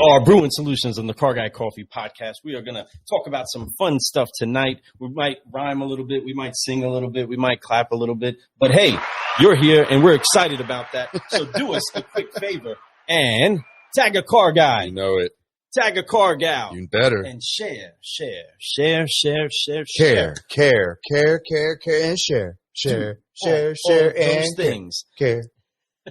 are Brewing Solutions on the Car Guy Coffee Podcast. We are going to talk about some fun stuff tonight. We might rhyme a little bit. We might sing a little bit. We might clap a little bit. But hey, you're here, and we're excited about that. So do us a quick favor and tag a car guy. You know it. Tag a car gal. You better. And share, and share. And things. Care.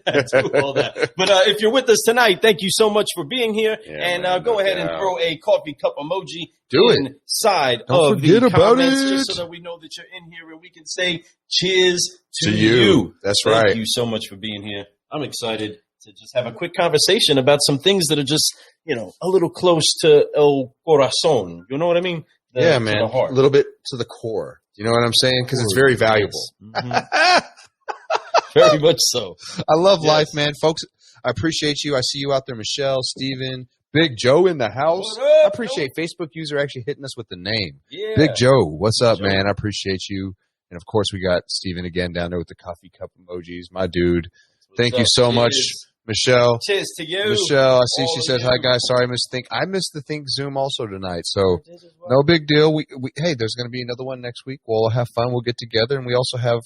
Do all that. But if you're with us tonight, thank you so much for being here. Go ahead and throw a coffee cup emoji inside of the comments just so that we know that you're in here and we can say cheers to you. That's right. Thank you so much for being here. I'm excited to just have a quick conversation about some things that are just, a little close to el corazón. You know what I mean? Yeah, man. A little bit to the core. You know what I'm saying? Because it's very valuable. Yes. Mm-hmm. Very much so. I love life, man. Folks, I appreciate you. I see you out there, Michelle, Steven, Big Joe in the house. I appreciate Facebook user actually hitting us with the name. Yeah. Big Joe, what's up, man? I appreciate you. And, of course, we got Steven again down there with the coffee cup emojis. My dude. Thank you so much, Michelle. Cheers to you. Michelle, I see she says, hi, guys. Sorry, I missed Think. I missed the Think Zoom also tonight. So, no big deal. Hey, there's going to be another one next week. We'll have fun. We'll get together. And we also have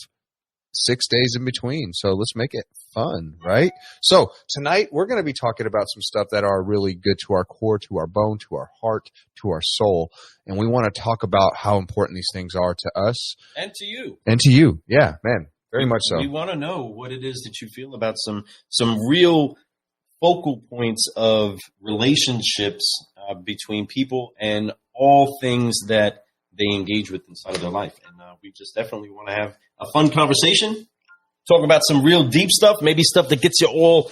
6 days in between. So let's make it fun, right? So tonight we're going to be talking about some stuff that are really good to our core, to our bone, to our heart, to our soul. And we want to talk about how important these things are to us. And to you. And to you. Yeah, man. Very much so. We want to know what it is that you feel about some real focal points of relationships between people and all things that they engage with inside of their life. And we just definitely want to have a fun conversation, talk about some real deep stuff, maybe stuff that gets you all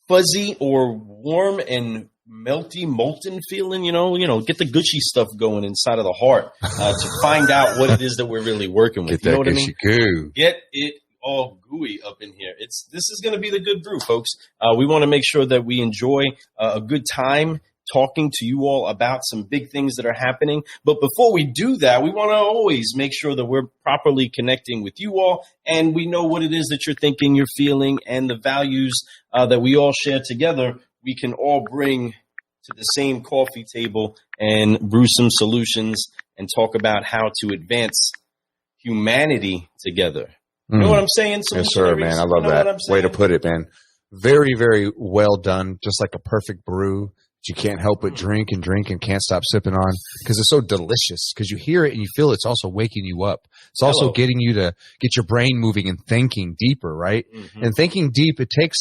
fuzzy or warm and melty, molten feeling, get the Gucci stuff going inside of the heart to find out what it is that we're really working with. Get that Gucci goo. Get it all gooey up in here. This is going to be the good brew, folks. We want to make sure that we enjoy a good time talking to you all about some big things that are happening. But before we do that, we want to always make sure that we're properly connecting with you all and we know what it is that you're thinking, you're feeling, and the values that we all share together, we can all bring to the same coffee table and brew some solutions and talk about how to advance humanity together. You know what I'm saying? Yes, sir, man. I love that. Way to put it, man. Very, very well done. Just like a perfect brew. You can't help but drink and can't stop sipping on because it's so delicious. Because you hear it and you feel it's also waking you up. It's also getting you to get your brain moving and thinking deeper, right? Mm-hmm. And thinking deep, it takes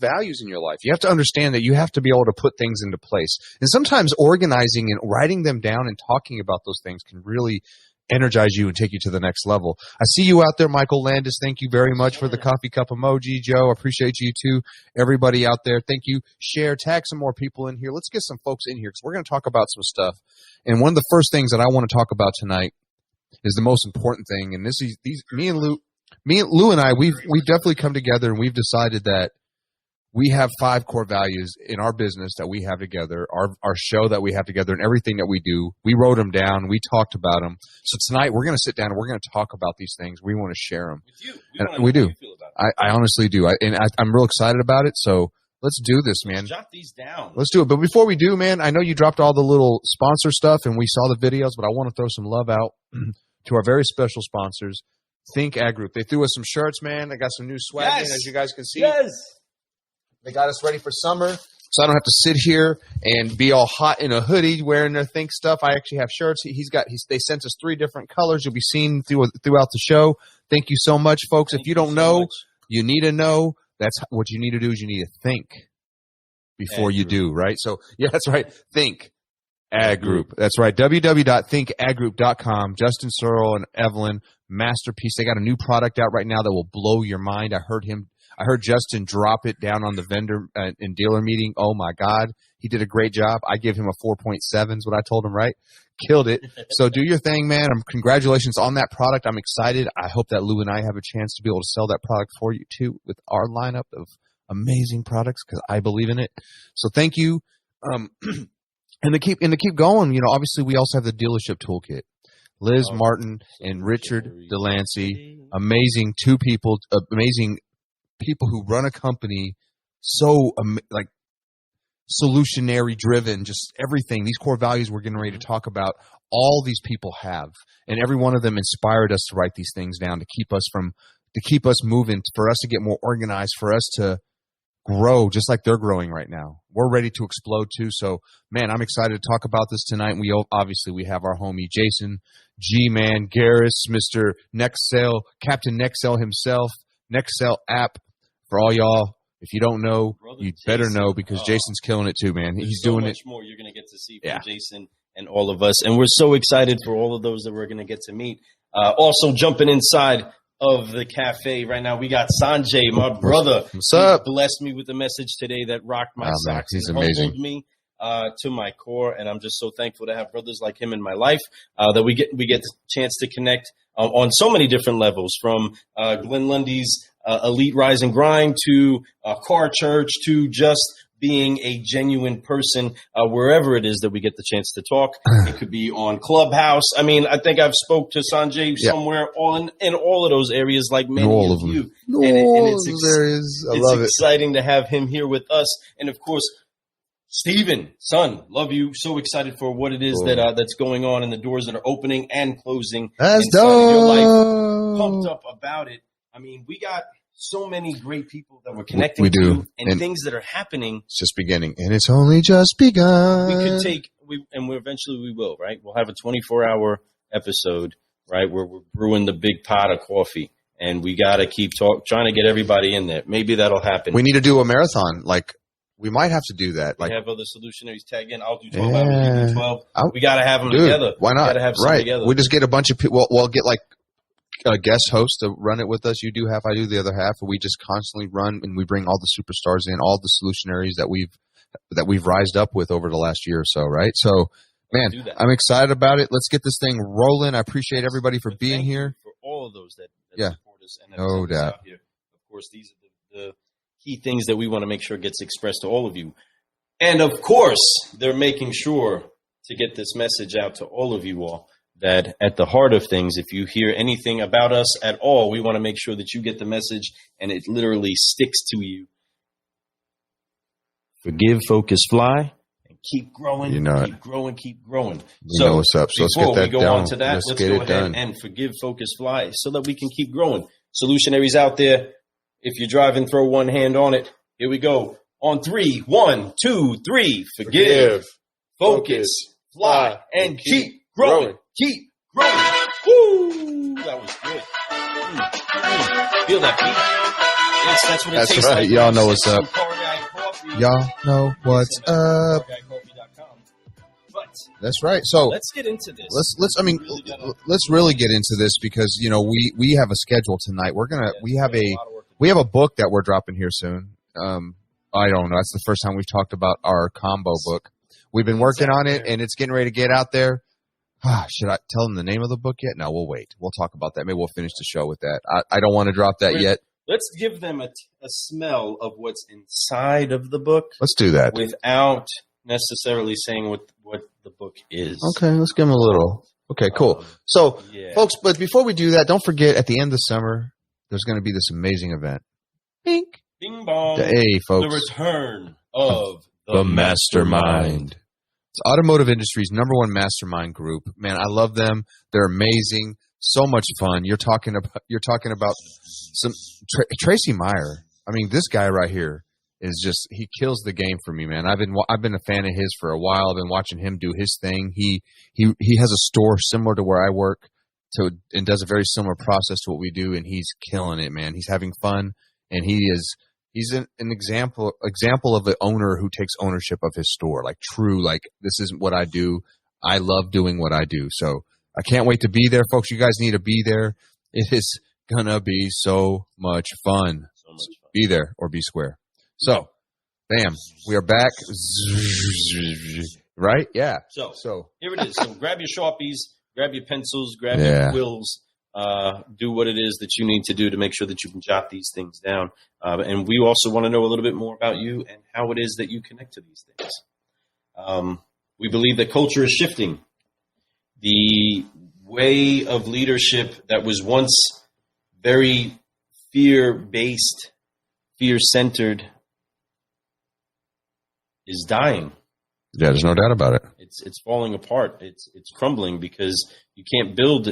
values in your life. You have to understand that you have to be able to put things into place. And sometimes organizing and writing them down and talking about those things can really energize you and take you to the next level. I see you out there, Michael Landis. Thank you very much for the coffee cup emoji. Joe, appreciate you too. Everybody out there, thank you. Share, tag some more people in here. Let's get some folks in here because we're going to talk about some stuff. And one of the first things that I want to talk about tonight is the most important thing. And this is me and Lou and I, we've definitely come together and we've decided that we have 5 core values in our business that we have together, our show that we have together, and everything that we do. We wrote them down. We talked about them. So tonight we're going to sit down and we're going to talk about these things. We want to share them. With you. And we do. I honestly do. I'm real excited about it. So let's do this, man. Let's jot these down. Let's do it. But before we do, man, I know you dropped all the little sponsor stuff and we saw the videos, but I want to throw some love out to our very special sponsors, Think Ag Group. They threw us some shirts, man. They got some new swag in, as you guys can see. Yes. They got us ready for summer, so I don't have to sit here and be all hot in a hoodie wearing their Think stuff. I actually have shirts. They sent us 3 different colors. You'll be seeing throughout the show. Thank you so much, folks. If you don't know, you need to know. That's what you need to do is you need to think before you do, right? So, yeah, that's right. Think Ag Group. That's right. www.thinkaggroup.com. Justin Searle and Evelyn, masterpiece. They got a new product out right now that will blow your mind. I heard Justin drop it down on the vendor and dealer meeting. Oh, my God. He did a great job. I give him a 4.7 is what I told him, right? Killed it. So do your thing, man. Congratulations on that product. I'm excited. I hope that Lou and I have a chance to be able to sell that product for you, too, with our lineup of amazing products because I believe in it. So thank you. And to keep going, obviously we also have the dealership toolkit. Liz Martin and Richard Delancey, amazing people who run a company solutionary driven, just everything. These core values we're getting ready to talk about, all these people have, and every one of them inspired us to write these things down to keep us moving, for us to get more organized, for us to grow just like they're growing right now. We're ready to explode too. So, man, I'm excited to talk about this tonight. We have our homie Jason, G-Man, Garris, Mr. Nexel, Captain Nexel himself, Nexel app. For all y'all, if you don't know, you better know, because Jason's killing it too, man. He's doing it. So much more you're going to get to see from Jason and all of us. And we're so excited for all of those that we're going to get to meet. Also jumping inside of the cafe right now, we got Sanjay, my brother. What's up? He blessed me with a message today that rocked my socks. He's and amazing. Humbled me to my core, and I'm just so thankful to have brothers like him in my life, that we get the chance to connect on so many different levels, from Glenn Lundy's Elite Rise and Grind to Car Church to just being a genuine person, wherever it is that we get the chance to talk. It could be on Clubhouse. I mean, I think I've spoke to Sanjay somewhere in all of those areas, like many of you. And it's exciting to have him here with us. And of course, Steven, son, love you. So excited for what it is that's going on, and the doors that are opening and closing inside of your life. Pumped up about it. I mean, we got so many great people that we're connecting to, and things that are happening. It's just beginning, and it's only just begun. We could take, eventually we will, right? We'll have a 24-hour episode, right, where we're brewing the big pot of coffee, and we got to keep trying to get everybody in there. Maybe that'll happen. We need to do a marathon. Like, we might have to do that. We have other solutionaries tag in. I'll do 12 hours. You do 12. We got to have them together. Why not? We got to have some together. We just get a bunch of people. We'll get like a guest host to run it with us. You do half, I do the other half. And we just constantly run, and we bring all the superstars in, all the solutionaries that we've rised up with over the last year or so, right? So, man, I'm excited about it. Let's get this thing rolling. I appreciate everybody for being here. For all of those that support us and no doubt. Out here. Of course, these are the key things that we want to make sure gets expressed to all of you. And of course, they're making sure to get this message out to all of you all, that at the heart of things, if you hear anything about us at all, we want to make sure that you get the message and it literally sticks to you. Forgive, focus, fly, and keep growing, keep growing. You know what's up. So let's get that go done. On to that, let's go ahead and forgive, focus, fly, so that we can keep growing. Solutionaries out there, if you're driving, throw one hand on it. Here we go. On 3, 1, 2, 3. Forgive, focus, fly, and keep growing. Keep growing. Woo! That was good. Feel that beat? Yes, that's what it tastes like. Y'all know what's up. Y'all know what's up. That's right. So let's get into this. Let's really get into this, because we have a schedule tonight. We have a book that we're dropping here soon. I don't know. That's the first time we've talked about our combo book. We've been working on it, and it's getting ready to get out there. Should I tell them the name of the book yet? No, we'll wait. We'll talk about that. Maybe we'll finish the show with that. I don't want to drop that yet. Let's give them a smell of what's inside of the book. Let's do that without necessarily saying what the book is. Okay, let's give them a little. Okay, cool. So, folks, but before we do that, don't forget, at the end of summer, there's going to be this amazing event. Bink. Bing bong. Hey, folks. The return of the Mastermind. It's automotive industry's #1 mastermind group. Man, I love them. They're amazing. So much fun. You're talking about some Tracy Meyer. I mean, this guy right here is just, he kills the game for me, man. I've been a fan of his for a while. I've been watching him do his thing. He has a store similar to where I work, and does a very similar process to what we do, and he's killing it, man. He's having fun, and he's an example of an owner who takes ownership of his store. Like, true, like, this isn't what I do. I love doing what I do. So I can't wait to be there, folks. You guys need to be there. It is gonna be so much fun. Be there or be square. So, bam, we are back. Right? Yeah. So here it is. So grab your Sharpies, grab your pencils, grab your quills. Do what it is that you need to do to make sure that you can jot these things down. And we also want to know a little bit more about you and how it is that you connect to these things. We believe that culture is shifting. The way of leadership that was once very fear-based, fear-centered, is dying. Yeah, there's no doubt about it. It's falling apart. It's crumbling because you can't build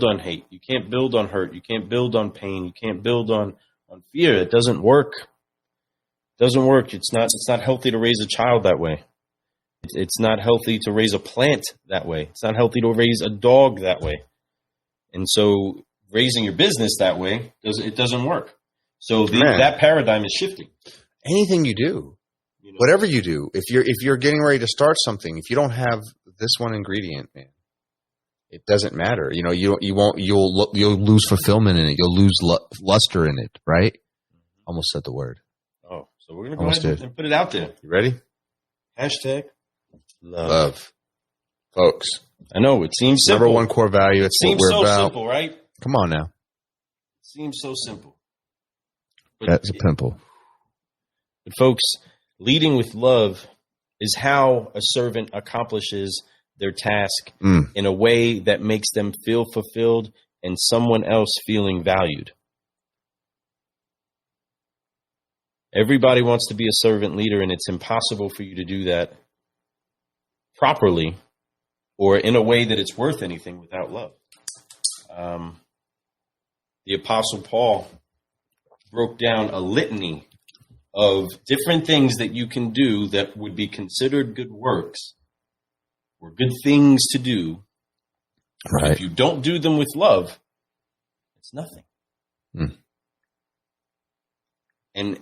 on hate. You can't build on hurt. You can't build on pain. You can't build on fear. It doesn't work. It doesn't work. It's not healthy to raise a child that way. It's not healthy to raise a plant that way. It's not healthy to raise a dog that way. And so raising your business that way doesn't work. So that paradigm is shifting. Anything you do, whatever you do, if you're getting ready to start something, if you don't have this one ingredient, man, it doesn't matter. You'll lose fulfillment in it. You'll lose luster in it, right? Almost said the word. Oh, so we're going to go ahead and put it out there. You ready? Hashtag love. Folks. I know, it seems simple. Number one core value. It's what we're about. Seems so simple, right? Come on now. It seems so simple. But that's a pimple. But folks, leading with love is how a servant accomplishes their task in a way that makes them feel fulfilled and someone else feeling valued. Everybody wants to be a servant leader, and it's impossible for you to do that properly or in a way that it's worth anything without love. The Apostle Paul broke down a litany of different things that you can do that would be considered good works or good things to do. Right. But if you don't do them with love, it's nothing. And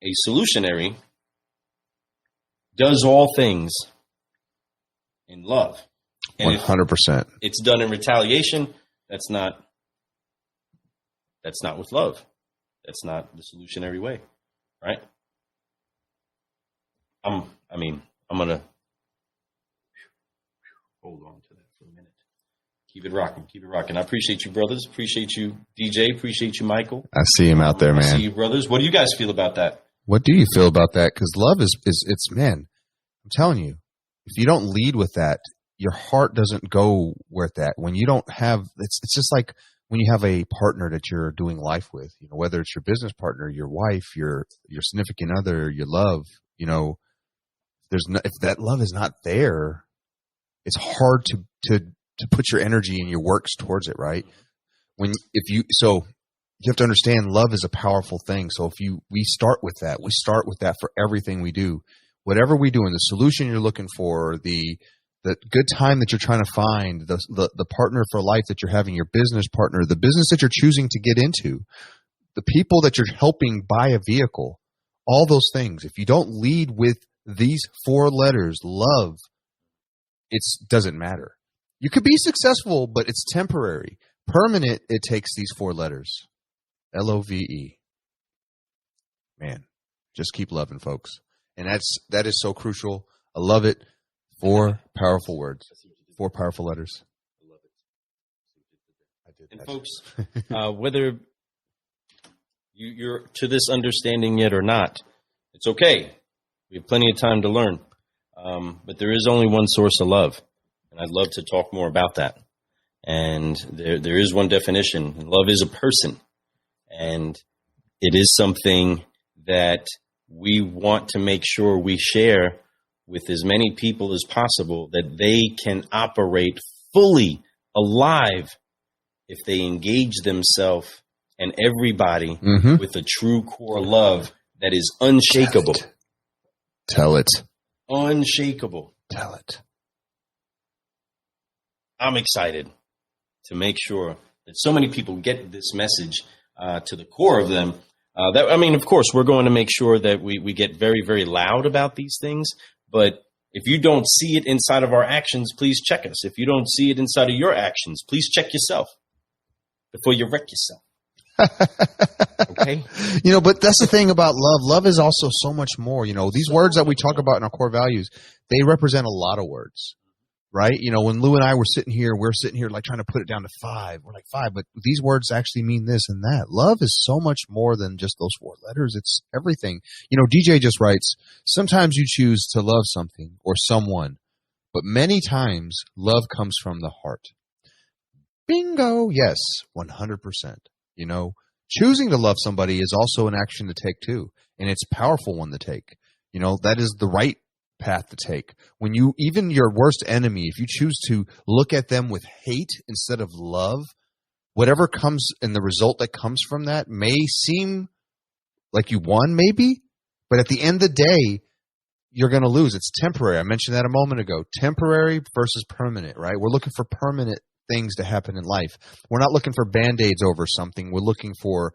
a solutionary does all things in love. And 100%. It's done in retaliation. That's not with love. That's not the solutionary way, right? I'm going to hold on to that for a minute. Keep it rocking. I appreciate you, brothers. Appreciate you, DJ. Appreciate you, Michael. I see him out there, man. I see you, brothers. What do you guys feel about that? What do you feel about that? Because love is man, I'm telling you, if you don't lead with that, your heart doesn't go with that. When you don't have, it's just like when you have a partner that you're doing life with, whether it's your business partner, your wife, your significant other, your love, if that love is not there, it's hard to put your energy and your works towards it, right? So you have to understand love is a powerful thing. So we start with that. We start with that for everything we do. Whatever we do, and the solution you're looking for, the good time that you're trying to find, the partner for life that you're having, your business partner, the business that you're choosing to get into, the people that you're helping buy a vehicle, all those things. If you don't lead with these 4 letters, love, it doesn't matter. You could be successful, but it's temporary. Permanent, it takes these 4 letters. LOVE. Man, just keep loving, folks. And that is so crucial. I love it. 4 powerful words. 4 powerful letters. I love it. And folks, whether you're to this understanding yet or not, it's okay. We have plenty of time to learn. But there is only one source of love. And I'd love to talk more about that. And there is one definition. Love is a person. And it is something that we want to make sure we share with as many people as possible, that they can operate fully alive if they engage themselves and everybody with a true core love that is unshakable. Tell it. Unshakable. Tell it. I'm excited to make sure that so many people get this message to the core of them. Of course, we're going to make sure that we get very, very loud about these things. But if you don't see it inside of our actions, please check us. If you don't see it inside of your actions, please check yourself before you wreck yourself. Okay? But that's the thing about love. Love is also so much more. These words that we talk about in our core values, they represent a lot of words. Right? When Lou and I were sitting here, we're sitting here like trying to put it down to 5. We're like 5, but these words actually mean this and that. Love is so much more than just those 4 letters. It's everything. DJ just writes, sometimes you choose to love something or someone, but many times love comes from the heart. Bingo. Yes, 100%. Choosing to love somebody is also an action to take too. And it's a powerful one to take. That is the right path to take. When even your worst enemy, if you choose to look at them with hate instead of love, whatever comes and the result that comes from that may seem like you won, maybe, but at the end of the day, you're going to lose. It's temporary. I mentioned that a moment ago. Temporary versus permanent, right? We're looking for permanent things to happen in life. We're not looking for Band-Aids over something. We're looking for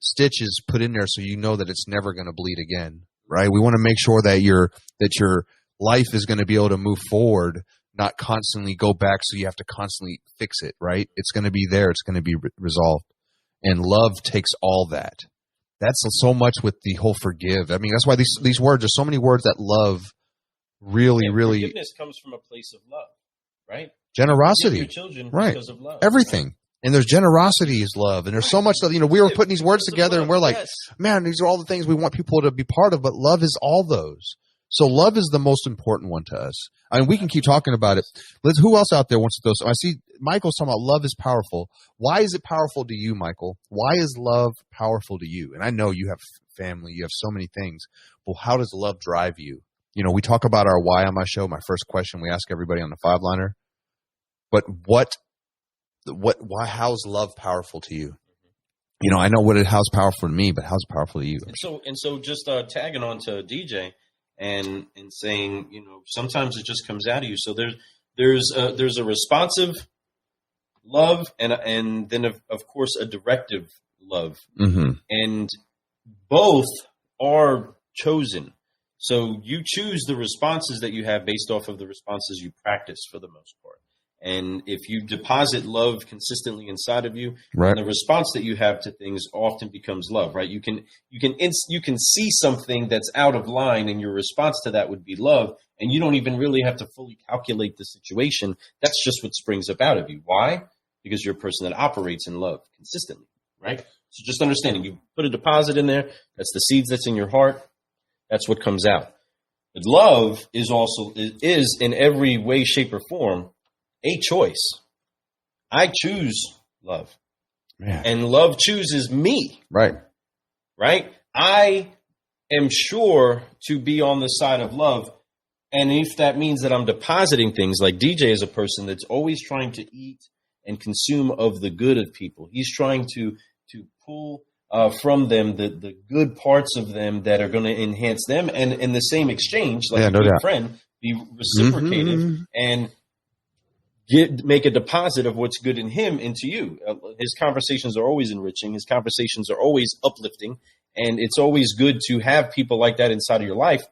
stitches put in there so you know that it's never going to bleed again, right? We want to make sure that your life is going to be able to move forward, not constantly go back so you have to constantly fix it, right? It's going to be there. It's going to be resolved. And love takes all that. That's so much with the whole forgive. I mean, that's why these words, there's so many words that love really. Forgiveness comes from a place of love, right? Generosity. Your children right. Because of love. Everything. Right? And there's generosity is love. And there's so much that, we were putting these words together and we're like, man, these are all the things we want people to be part of, but love is all those. So love is the most important one to us. I mean, we can keep talking about it. Who else out there wants to throw some? I see Michael's talking about love is powerful. Why is it powerful to you, Michael? Why is love powerful to you? And I know you have family, you have so many things. Well, how does love drive you? We talk about our why on my show. My first question we ask everybody on the 5-liner. But why? How's love powerful to you? I know how's powerful to me, but how's it powerful to you? And so just tagging on to DJ and saying, sometimes it just comes out of you. So there's a responsive love and then of course a directive love, and both are chosen. So you choose the responses that you have based off of the responses you practice for the most part. And if you deposit love consistently inside of you, right, the response that you have to things often becomes love, right? You can see something that's out of line, and your response to that would be love, and you don't even really have to fully calculate the situation. That's just what springs up out of you. Why? Because you're a person that operates in love consistently, right? So just understanding, you put a deposit in there. That's the seeds that's in your heart. That's what comes out. But love is in every way, shape, or form a choice. I choose love. Man. And love chooses me. Right. Right? I am sure to be on the side of love. And if that means that I'm depositing things, like DJ is a person that's always trying to eat and consume of the good of people. He's trying to pull from them the good parts of them that are going to enhance them. And in the same exchange, like a good friend, be reciprocated and make a deposit of what's good in him into you. His conversations are always enriching. His conversations are always uplifting. And it's always good to have people like that inside of your life.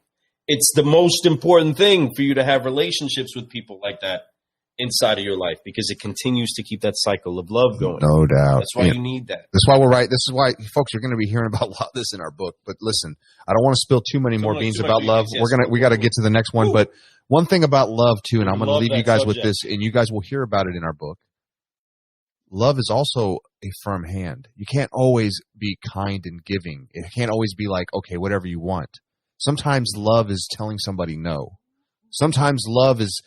It's the most important thing for you to have relationships with people like that inside of your life, because it continues to keep that cycle of love going. No doubt. That's why you need that. That's why we're right. This is why, folks, you're going to be hearing about a lot of this in our book. But listen, I don't want to spill too many more beans about love. We got to get to the next one. But one thing about love too, and I'm going to leave you guys with this, and you guys will hear about it in our book. Love is also a firm hand. You can't always be kind and giving. It can't always be like, okay, whatever you want. Sometimes love is telling somebody no. Sometimes love is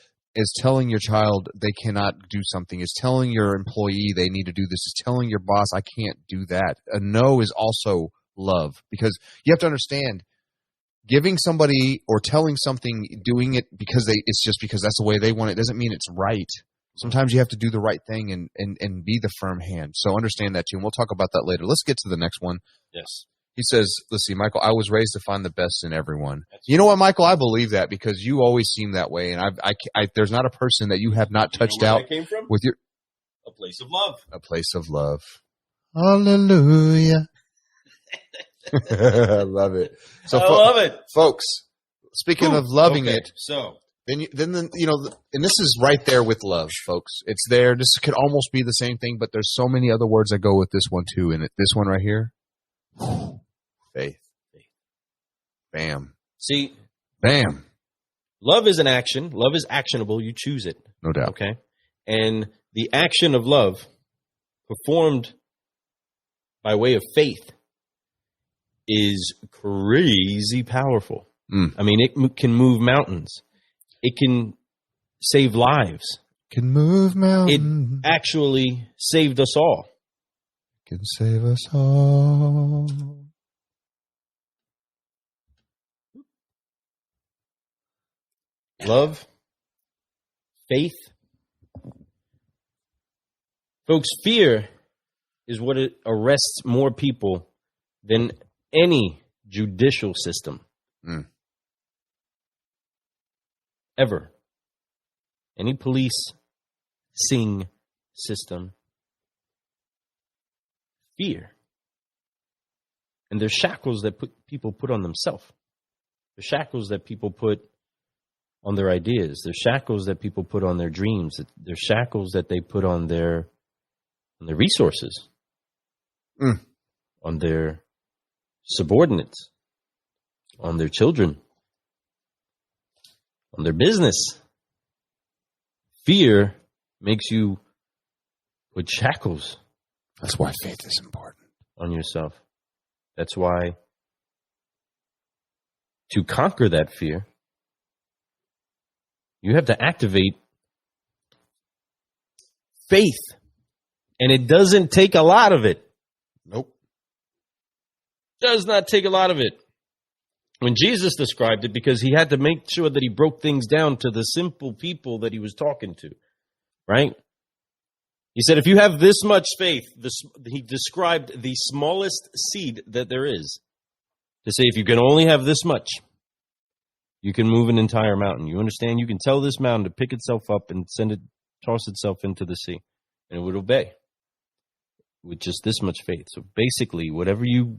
telling your child they cannot do something. It's telling your employee they need to do this. It's telling your boss, I can't do that. A no is also love, because you have to understand, giving somebody or telling something, doing it because it's just because that's the way they want it, doesn't mean it's right. Sometimes you have to do the right thing and be the firm hand. So understand that too, and we'll talk about that later. Let's get to the next one. Yes. He says, let's see, Michael, I was raised to find the best in everyone. You know what, Michael? I believe that, because you always seem that way. And I there's not a person that you have not touched out with your... A place of love. A place of love. Hallelujah. I love it. So, I love it. Folks, speaking of loving it, so then and this is right there with love, folks. It's there. This could almost be the same thing, but there's so many other words that go with this one too. And this one right here, faith. Bam. See, bam. Love is an action. Love is actionable. You choose it. No doubt. Okay. And the action of love performed by way of faith is crazy powerful. I mean, it can move mountains. It can save lives. Can move mountains. It actually saved us all. Can save us all. love, faith. Folks, fear is what arrests more people than any judicial system. Ever. Any policing system. Fear. And there's shackles that people put on themselves. There's shackles that people put on their ideas. There's shackles that people put on their dreams. There's shackles that they put on their resources. On their subordinates. On their children. On their business. Fear makes you put shackles. That's why faith is important. On yourself. That's why to conquer that fear, you have to activate faith. And it doesn't take a lot of it. Nope. Does not take a lot of it. When Jesus described it, because he had to make sure that he broke things down to the simple people that he was talking to, right? He said, if you have this much faith, he described the smallest seed that there is. To say, if you can only have this much, you can move an entire mountain. You understand? You can tell this mountain to pick itself up and toss itself into the sea, and it would obey with just this much faith. So basically, whatever you,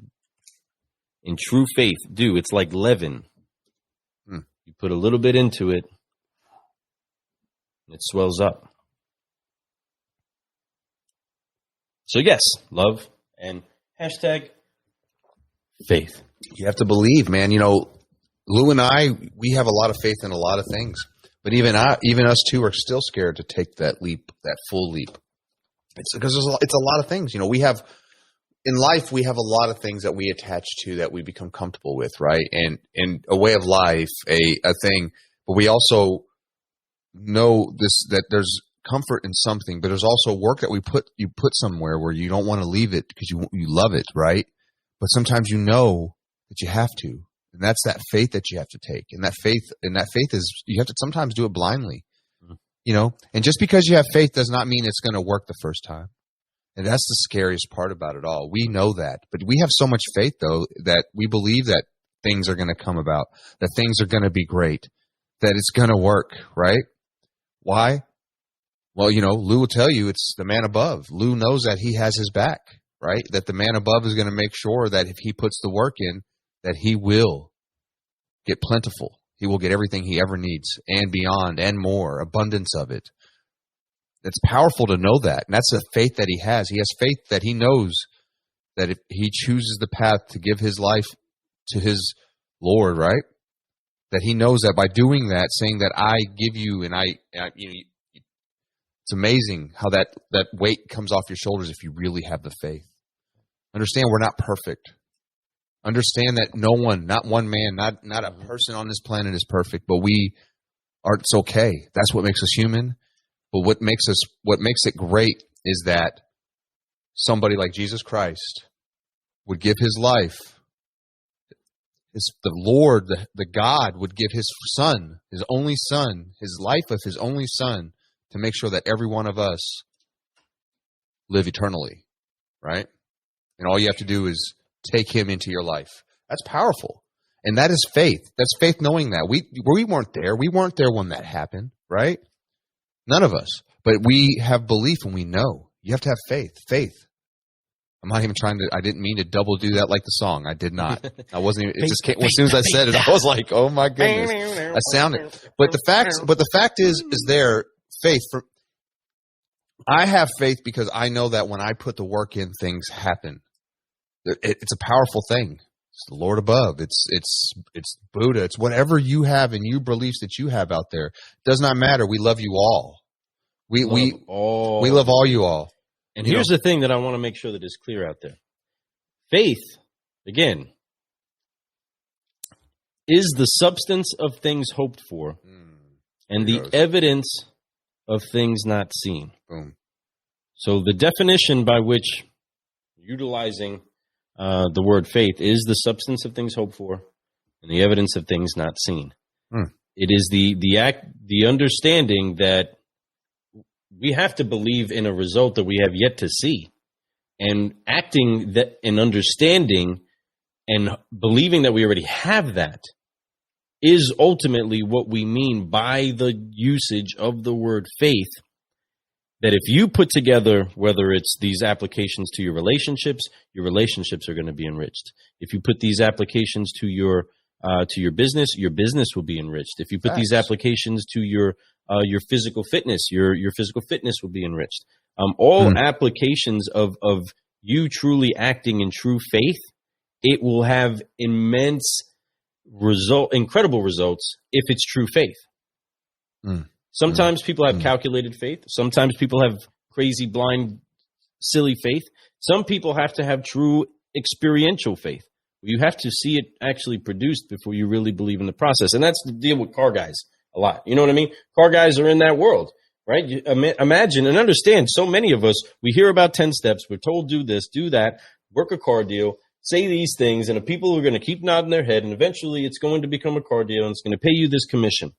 in true faith, do, it's like leaven. You put a little bit into it, and it swells up. So yes, love and hashtag faith. You have to believe, man. You know, Lou and I, we have a lot of faith in a lot of things, but even us two are still scared to take that leap, that full leap. It's because it's a lot of things. You know, in life, we have a lot of things that we attach to that we become comfortable with, right? And a way of life, a thing, but we also know that there's comfort in something, but there's also work that you put somewhere where you don't want to leave it because you love it, right? But sometimes you know that you have to, and that's that faith that you have to take, and that faith is you have to sometimes do it blindly, you know. And just because you have faith does not mean it's going to work the first time, and that's the scariest part about it all. We know that, but we have so much faith though that we believe that things are going to come about, that things are going to be great, that it's going to work, right? Why? Well, you know, Lou will tell you it's the man above. Lou knows that he has his back, right? That the man above is going to make sure that if he puts the work in, that he will get plentiful. He will get everything he ever needs and beyond and more, abundance of it. It's powerful to know that. And that's the faith that he has. He has faith that he knows that if he chooses the path to give his life to his Lord, right? That he knows that by doing that, saying that I give you and you know, it's amazing how that weight comes off your shoulders if you really have the faith. Understand we're not perfect. Understand that no one, not one man, not a person on this planet is perfect, but we are. It's okay. That's what makes us human. But what makes it great is that somebody like Jesus Christ would give his life. The Lord, the God would give his son, his only son, his life of his only son, to make sure that every one of us live eternally, right? And all you have to do is take him into your life. That's powerful. And that is faith. That's faith knowing that. We weren't there. We weren't there when that happened, right? None of us. But we have belief and we know. You have to have faith. Faith. I'm not even I didn't mean to double do that like the song. I did not. I wasn't even, it just came, as soon as I said it, I was like, oh my goodness. I sounded. But the fact is there, faith. I have faith because I know that when I put the work in, things happen. It's a powerful thing. It's the Lord above. It's Buddha. It's whatever you have and you beliefs that you have out there. It does not matter. We love you all. We love all you all. And here's the thing that I want to make sure that is clear out there. Faith, again, is the substance of things hoped for and the evidence of things not seen. Boom. So the definition by which utilizing the word faith is the substance of things hoped for and the evidence of things not seen. It is the understanding that we have to believe in a result that we have yet to see, and acting that and understanding and believing that we already have that is ultimately what we mean by the usage of the word faith. That if you put together, whether it's these applications to your relationships are going to be enriched. If you put these applications to your business will be enriched. If you put these applications to your physical fitness, your physical fitness will be enriched. All applications of you truly acting in true faith, it will have incredible results if it's true faith. Sometimes people have calculated faith. Sometimes people have crazy, blind, silly faith. Some people have to have true experiential faith. You have to see it actually produced before you really believe in the process. And that's the deal with car guys a lot. You know what I mean? Car guys are in that world, right? You imagine and understand, so many of us, we hear about 10 steps. We're told do this, do that, work a car deal, say these things, and the people are going to keep nodding their head, and eventually it's going to become a car deal, and it's going to pay you this commission.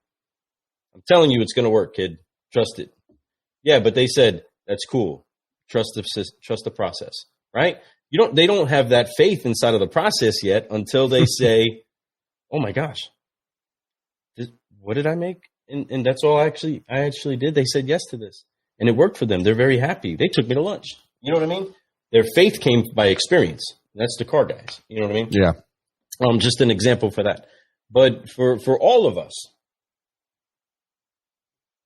I'm telling you it's going to work, kid. Trust it. Yeah, but they said, that's cool. Trust the process, right? They don't have that faith inside of the process yet until they say, oh my gosh, what did I make? And that's all I actually did. They said yes to this, and it worked for them. They're very happy. They took me to lunch. You know what I mean? Their faith came by experience. That's the car guys. You know what I mean? Yeah. Just an example for that. But for all of us,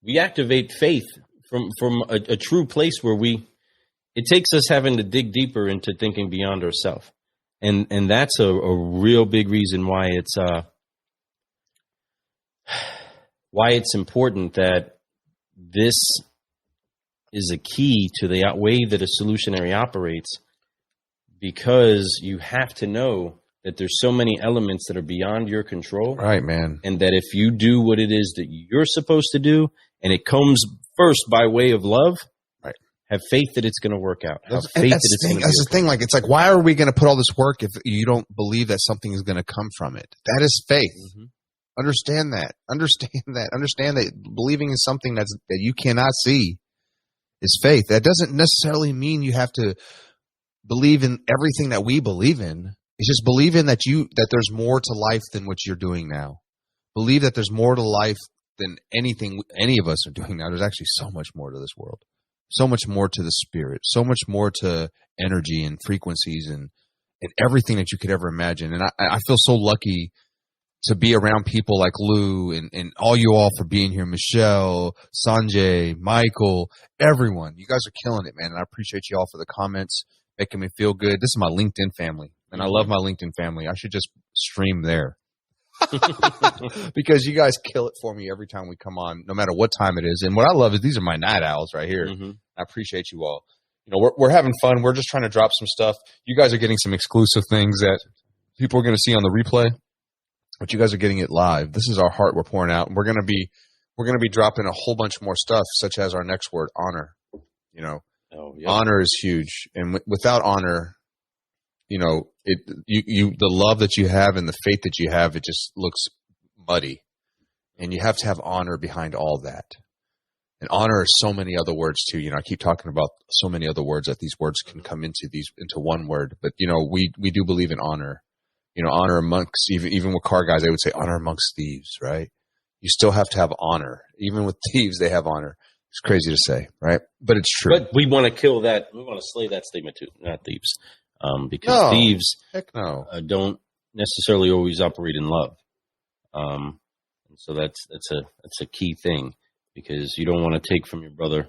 we activate faith from a true place where it takes us having to dig deeper into thinking beyond ourselves. And that's a real big reason why it's important that this is a key to the way that a solutionary operates, because you have to know that there's so many elements that are beyond your control. Right, man. And that if you do what it is that you're supposed to do, and it comes first by way of love, right, have faith that it's going to work out. Have faith that it's going to be. That's the thing. Like, it's like, why are we going to put all this work if you don't believe that something is going to come from it? That is faith. Mm-hmm. Understand that. Understand that believing in something that you cannot see is faith. That doesn't necessarily mean you have to believe in everything that we believe in. It's just believe in that there's more to life than what you're doing now. Believe that there's more to life than anything any of us are doing now. There's actually so much more to this world. So much more to the spirit. So much more to energy and frequencies and everything that you could ever imagine. And I feel so lucky to be around people like Lou and all you all for being here. Michelle, Sanjay, Michael, everyone. You guys are killing it, man. And I appreciate you all for the comments, making me feel good. This is my LinkedIn family, and I love my LinkedIn family. I should just stream there. Because you guys kill it for me every time we come on, no matter what time it is. And what I love is these are my night owls right here. Mm-hmm. I appreciate you all. You know, we're having fun. We're just trying to drop some stuff. You guys are getting some exclusive things that people are going to see on the replay, but you guys are getting it live. This is our heart we're pouring out. And we're going to be dropping a whole bunch more stuff, such as our next word, honor. You know, honor is huge. And without honor, you know, the love that you have and the faith that you have, it just looks muddy. And you have to have honor behind all that. And honor is so many other words too. You know, I keep talking about so many other words that these words can come into one word. But you know, we do believe in honor. You know, honor amongst even with car guys, they would say honor amongst thieves, right? You still have to have honor. Even with thieves, they have honor. It's crazy to say, right? But it's true. But we want to kill that. We want to slay that stigma too, not thieves. Because thieves don't necessarily always operate in love. And so that's a key thing, because you don't want to take from your brother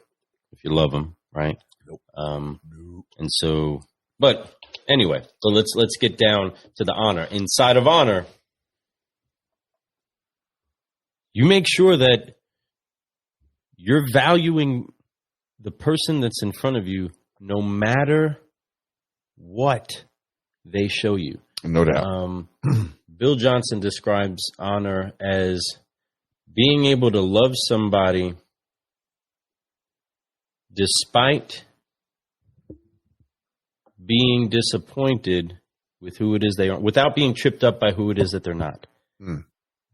if you love him, right? Nope. And so, but anyway, so let's get down to the honor. Inside of honor, you make sure that you're valuing the person that's in front of you, no matter what they show you. No doubt. Bill Johnson describes honor as being able to love somebody despite being disappointed with who it is they are, without being tripped up by who it is that they're not.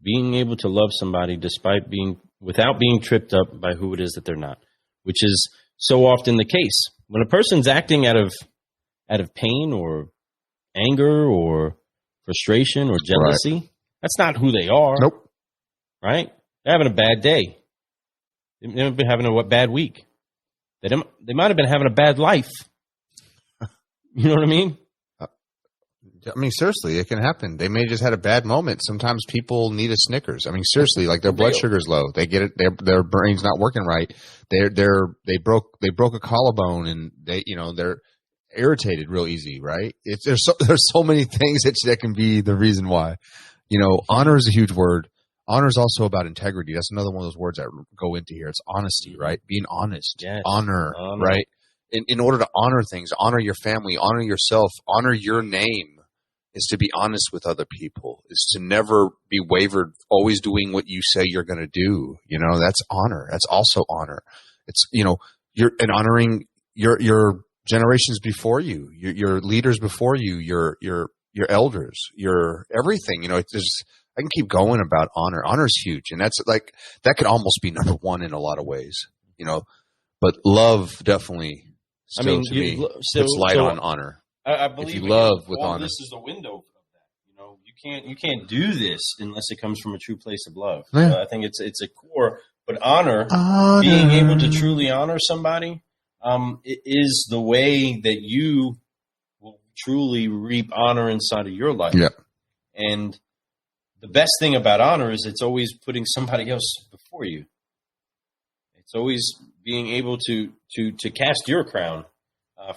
being able to love somebody without being tripped up by who it is that they're not, which is so often the case. When a person's acting out of pain or anger or frustration or jealousy, right, that's not who they are. Nope. Right? They're having a bad day. They've been having a bad week. They might have been having a bad life. You know what I mean? I mean, seriously, it can happen. They may have just had a bad moment. Sometimes people need a Snickers. I mean, seriously, like their blood sugar's low. They get it. Their brain's not working right. They broke a collarbone, and they're irritated real easy. Right? There's so many things that can be the reason why. Honor is a huge word. Honor is also about integrity. That's another one of those words that go into here. It's honesty, right? Being honest. Yes. Honor, right? In order to honor things, honor your family, honor yourself, honor your name, is to be honest with other people, is to never be wavered, always doing what you say you're going to do. That's honor. That's also honor. It's, you're honoring your generations before you, your leaders before you, your elders, your everything. I can keep going about honor. Honor is huge. And that's like, that could almost be number one in a lot of ways, but love definitely still to me puts light on honor. I believe if you love with honor. This is the window of that. You can't do this unless it comes from a true place of love. Yeah. I think it's a core, but honor, being able to truly honor somebody, it is the way that you will truly reap honor inside of your life. Yeah. And the best thing about honor is it's always putting somebody else before you. It's always being able to cast your crown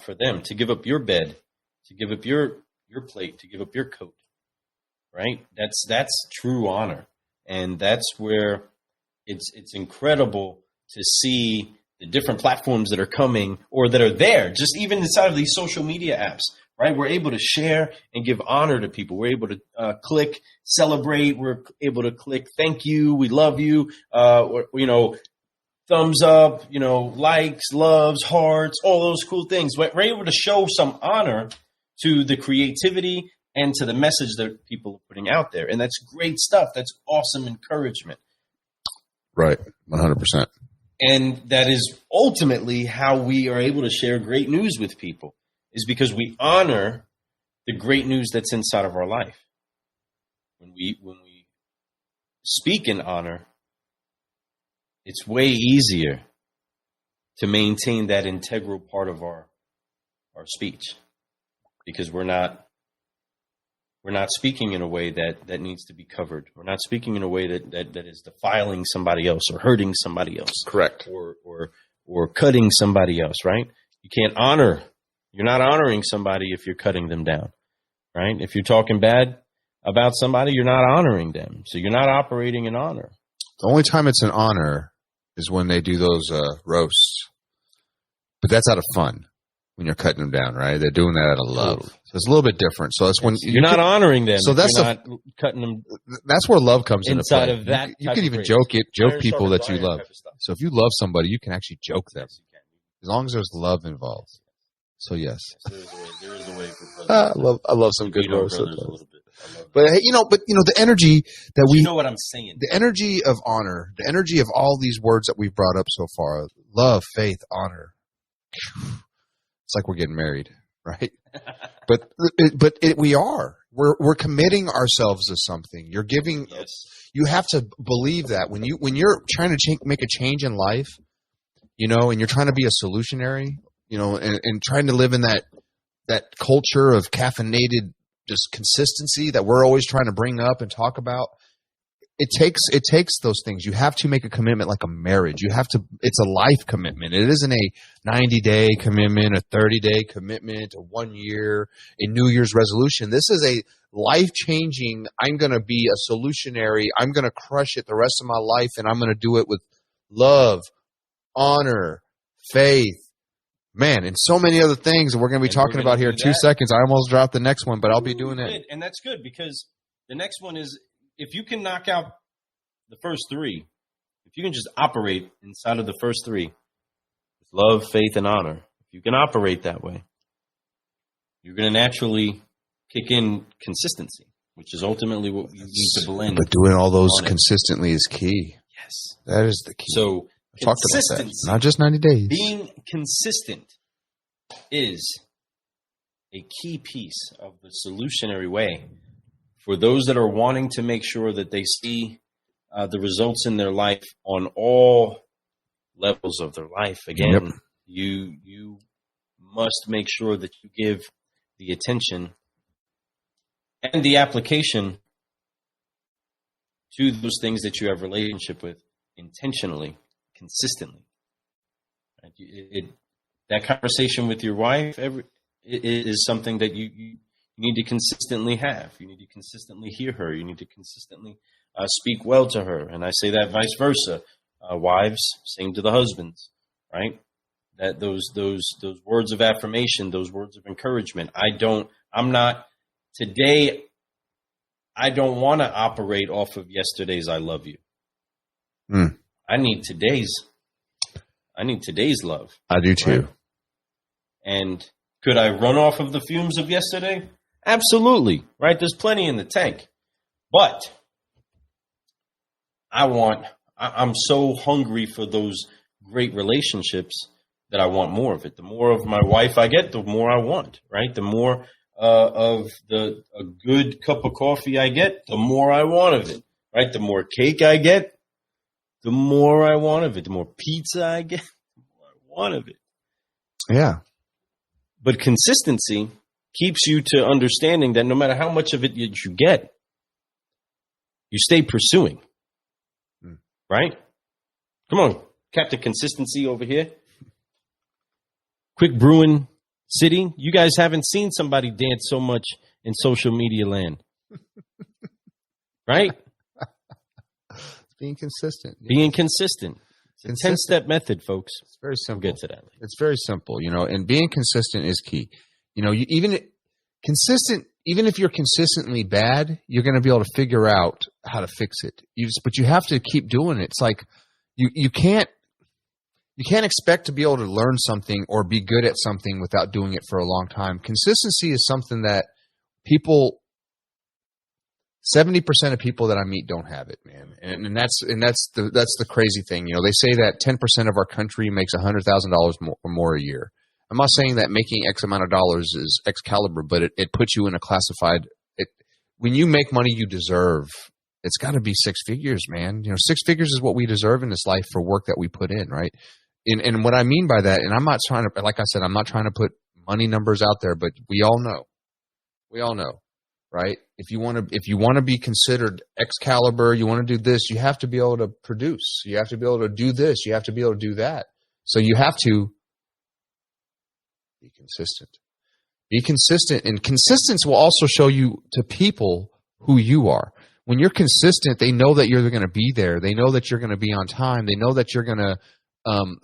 for them, to give up your bed, to give up your plate, to give up your coat, right? That's true honor. And that's where it's incredible to see the different platforms that are coming or that are there, just even inside of these social media apps, right? We're able to share and give honor to people. We're able to click celebrate. We're able to click thank you, we love you, thumbs up, likes, loves, hearts, all those cool things. We're able to show some honor to the creativity and to the message that people are putting out there. And that's great stuff. That's awesome encouragement. Right. 100%. And that is ultimately how we are able to share great news with people, is because we honor the great news that's inside of our life. When we speak in honor, it's way easier to maintain that integral part of our speech, because we're not speaking in a way that needs to be covered. We're not speaking in a way that is defiling somebody else or hurting somebody else. Correct. Or cutting somebody else, right? You're not honoring somebody if you're cutting them down, right? If you're talking bad about somebody, you're not honoring them. So you're not operating in honor. The only time it's an honor is when they do those roasts. But that's out of fun when you're cutting them down, right? They're doing that out of love. So it's a little bit different. So that's when you're not honoring them. So that's not cutting them. That's where love comes into play. Inside of that, you can even joke people that you love. So if you love somebody, you can actually joke them, as long as there's love involved. So yes, there is a way for I love some good roasts. But the energy that we, you know what I'm saying. The energy of honor, the energy of all these words that we've brought up so far: love, faith, honor. It's like we're getting married, right? We're committing ourselves to something. You're giving. Yes. You have to believe that when you're trying to make a change in life, and you're trying to be a solutionary, and trying to live in that culture of caffeinated just consistency that we're always trying to bring up and talk about. It takes those things. You have to make a commitment like a marriage. It's a life commitment. It isn't a 90-day commitment, a 30-day commitment, a 1 year, a New Year's resolution. This is a life-changing, I'm going to be a solutionary. I'm going to crush it the rest of my life, and I'm going to do it with love, honor, faith, man, and so many other things that we're going to be talking about here in 2 seconds. I almost dropped the next one, but I'll be doing it. And that's good, because the next one is, if you can knock out the first three, if you can just operate inside of the first three, with love, faith, and honor, if you can operate that way, you're going to naturally kick in consistency, which is ultimately what you need to blend. But doing all those consistently is key. Yes. That is the key. So consistency, not just 90 days. Being consistent is a key piece of the solutionary way for those that are wanting to make sure that they see the results in their life on all levels of their life. Again, you must make sure that you give the attention and the application to those things that you have relationship with intentionally, consistently. That conversation with your wife is something that you need to consistently have. You need to consistently hear her. You need to consistently speak well to her. And I say that vice versa. Wives, same to the husbands, right? That those words of affirmation, those words of encouragement. I don't want to operate off of yesterday's I love you. I need today's love. I do too. Right? And could I run off of the fumes of yesterday? Absolutely, right? There's plenty in the tank. But I'm so hungry for those great relationships that I want more of it. The more of my wife I get, the more I want, right? The more of a good cup of coffee I get, the more I want of it, right? The more cake I get, the more I want of it. The more pizza I get, the more I want of it. Yeah. But consistency keeps you to understanding that no matter how much of it you get, you stay pursuing, right? Come on, Captain Consistency over here. Quick Brewing City. You guys haven't seen somebody dance so much in social media land, right? Being consistent. Being consistent. It's a 10-step method, folks. It's very simple. We'll get to that later. It's very simple, and being consistent is key. Even if you're consistently bad, you're going to be able to figure out how to fix it. But you have to keep doing it. It's like you can't expect to be able to learn something or be good at something without doing it for a long time. Consistency is something that 70% of people that I meet don't have it, man. And that's the crazy thing. They say that 10% of our country makes $100,000 or more a year. I'm not saying that making X amount of dollars is Excalibur, but it puts you in a classified. When you make money you deserve, it's got to be six figures, man. 6 figures is what we deserve in this life for work that we put in, right? And what I mean by that, and I'm not trying to, like I said, I'm not trying to put money numbers out there, but we all know, right? If you want to be considered Excalibur, you want to do this, you have to be able to produce. You have to be able to do this. You have to be able to do that. So you have to be consistent. Be consistent, and consistency will also show you to people who you are. When you're consistent, they know that you're going to be there. They know that you're going to be on time. They know that you're going to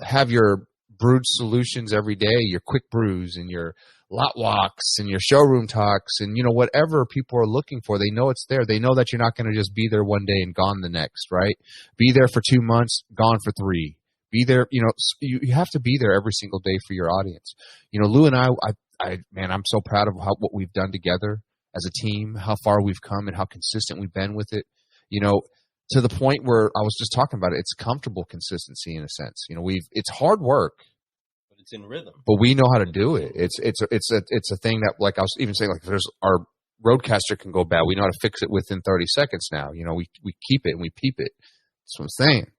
have your brewed solutions every day, your quick brews and your lot walks and your showroom talks and, whatever people are looking for. They know it's there. They know that you're not going to just be there one day and gone the next, right? Be there for 2 months, gone for 3. Be there, you have to be there every single day for your audience. Lou and I, man, I'm so proud of what we've done together as a team, how far we've come and how consistent we've been with it, to the point where I was just talking about it. It's comfortable consistency in a sense. It's hard work, but it's in rhythm, but we know how to do it. It's a thing that, like I was even saying, like there's our roadcaster can go bad. We know how to fix it within 30 seconds now. We keep it and we peep it. That's what I'm saying.